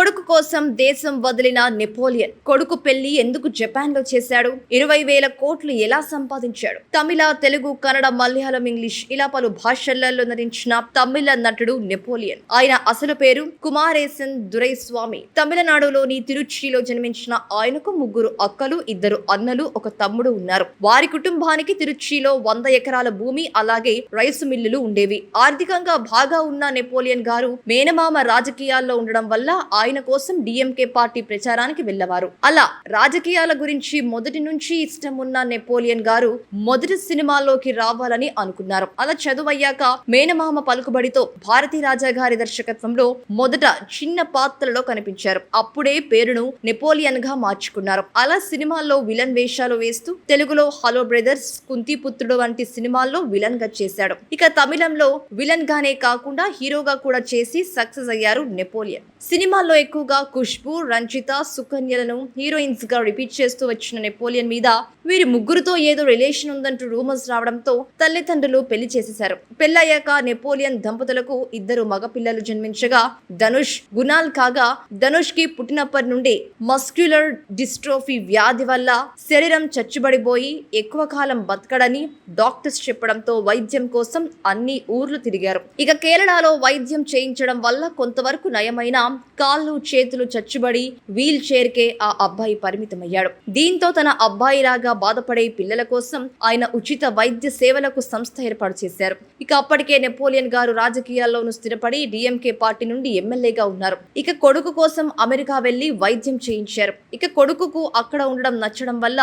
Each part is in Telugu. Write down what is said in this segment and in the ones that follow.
కొడుకు కోసం దేశం వదిలిన నెపోలియన్ కొడుకు పెళ్లి ఎందుకు జపాన్ లో చేశాడు? 20,000 కోట్లు ఎలా సంపాదించాడు? తమిళ, తెలుగు, కన్నడ, మలయాళం, ఇంగ్లీష్ ఇలా పలు భాషలలో నటించిన తమిళ నటుడు నెపోలియన్. ఆయన అసలు పేరు కుమారేసన్ దురైస్వామి. తమిళనాడులోని తిరుచిలో జన్మించిన ఆయనకు 3 అక్కలు, 2 అన్నలు, 1 తమ్ముడు ఉన్నారు. వారి కుటుంబానికి తిరుచిలో 100 ఎకరాల భూమి అలాగే రైసు మిల్లులు ఉండేవి. ఆర్థికంగా బాగా ఉన్న నెపోలియన్ గారు మేనమామ రాజకీయాల్లో ఉండడం వల్ల ఆయన కోసం డిఎంకే పార్టీ ప్రచారానికి వెళ్లవారు. అలా రాజకీయాల గురించి మొదటి నుంచి ఇష్టం ఉన్న నెపోలియన్ గారు మొదటి సినిమాలోకి రావాలని అనుకున్నారు. అలా చదువయ్యాక మేనమామ పలుకుబడితో భారతీ రాజా గారి దర్శకత్వంలో మొదట చిన్న పాత్రలో కనిపించారు. అప్పుడే పేరును నెపోలియన్ గా మార్చుకున్నారు. అలా సినిమాల్లో విలన్ వేషాలు వేస్తూ తెలుగులో హలో బ్రదర్స్, కుంతిపుత్రుడు వంటి సినిమాల్లో విలన్ గా చేశాడు. ఇక తమిళంలో విలన్ గానే కాకుండా హీరోగా కూడా చేసి సక్సెస్ అయ్యారు నెపోలియన్. సినిమాల్లో ఎక్కువగా ఖుష్బు, రంజిత, సుకన్యలను హీరోయిన్స్ గా రిపీట్ చేస్తూ వచ్చిన నెపోలియన్ మీద వీరి ముగ్గురుతో ఏదో రిలేషన్ ఉందంటూ రూమర్స్ రావడంతో తల్లిదండ్రులు పెళ్లి చేసేశారు. పెళ్లయ్యాక నెపోలియన్ దంపతులకు 2 మగపిల్లలు జన్మించగా ధనుష్, గునాల్ కాగా ధనుష్ కి పుట్టినప్పటి నుండి మస్క్యులర్ డిస్ట్రోఫీ వ్యాధి వల్ల శరీరం చచ్చుబడిపోయి ఎక్కువ కాలం బతకడని డాక్టర్స్ చెప్పడంతో వైద్యం కోసం అన్ని ఊర్లు తిరిగారు. ఇక కేరళలో వైద్యం చేయించడం వల్ల కొంతవరకు నయమైన కాళ్ళు చేతులు చచ్చుబడి వీల్ చైర్ కే ఆ అబ్బాయి పరిమితమయ్యాడు. దీంతో తన అబ్బాయిలాగా బాధపడే పిల్లల కోసం ఆయన ఉచిత వైద్య సేవలకు సంస్థ ఏర్పాటు చేశారు. ఇక అప్పటికే నెపోలియన్ గారు రాజకీయాల్లోనూ స్థిరపడి డిఎంకే పార్టీ నుండి ఎమ్మెల్యేగా ఉన్నారు. ఇక కొడుకు కోసం అమెరికా వెళ్లి వైద్యం చేయించారు. ఇక కొడుకుకు అక్కడ ఉండడం నచ్చడం వల్ల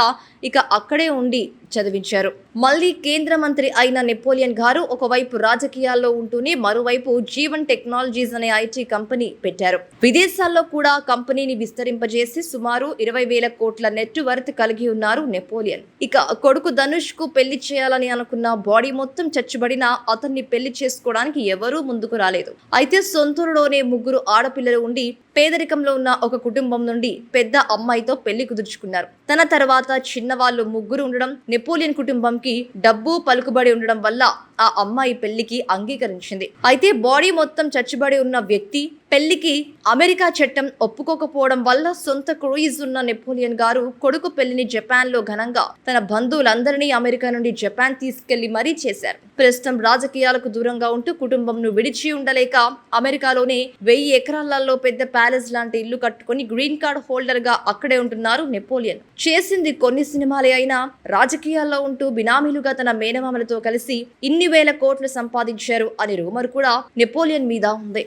ఇక అక్కడే ఉండి చదివించారు. మళ్ళీ కేంద్ర మంత్రి అయిన నెపోలియన్ గారు ఒకవైపు రాజకీయాల్లో ఉంటూనే మరోవైపు జీవన్ టెక్నాలజీస్ అనే ఐటీ కంపెనీ పెట్టారు. విదేశాల్లో కూడా కంపెనీని విస్తరింపజేసి సుమారు 20,000 కోట్ల నెట్ వర్త్ కలిగి ఉన్నారు నెపోలియన్. ఇక కొడుకు ధనుష్ కు పెళ్లి చేయాలని అనుకున్న బాడీ మొత్తం చచ్చుబడినా అతన్ని పెళ్లి చేసుకోవడానికి ఎవరూ ముందుకు రాలేదు. అయితే సొంతూరులోనే 3 ఆడపిల్లలు ఉండి పేదరికంలో ఉన్న ఒక కుటుంబం నుండి పెద్ద అమ్మాయితో పెళ్లి కుదుర్చుకున్నారు. తన తర్వాత చిన్నవాళ్ళు 3 ఉండడం, నెపోలియన్ కుటుంబంకి డబ్బు పలుకుబడి ఉండడం వల్ల ఆ అమ్మాయి పెళ్లికి అంగీకరించింది. అయితే బాడీ మొత్తం చచ్చుబడి ఉన్న వ్యక్తి పెళ్లికి అమెరికా చట్టం ఒప్పుకోకపోవడం వల్ల సొంత క్రూయిజ్ ఉన్న నెపోలియన్ గారు కొడుకు పెళ్లిని జపాన్ లో ఘనంగా తన బంధువులందరినీ అమెరికా నుండి జపాన్ తీసుకెళ్లి మరీ చేశారు. ప్రస్తుతం రాజకీయాలకు దూరంగా ఉంటూ కుటుంబంను విడిచి ఉండలేక అమెరికాలోనే 1000 ఎకరాలలో పెద్ద ప్యాలెస్ లాంటి ఇల్లు కట్టుకుని గ్రీన్ కార్డ్ హోల్డర్ గా అక్కడే ఉంటున్నారు నెపోలియన్. చేసింది కొన్ని సినిమాలే అయినా రాజకీయాల్లో ఉంటూ బినామీలుగా తన మేనమామలతో కలిసి ఇన్ని వేల కోట్లు సంపాదించారు అనే రూమర్ కూడా నెపోలియన్ మీద ఉంది.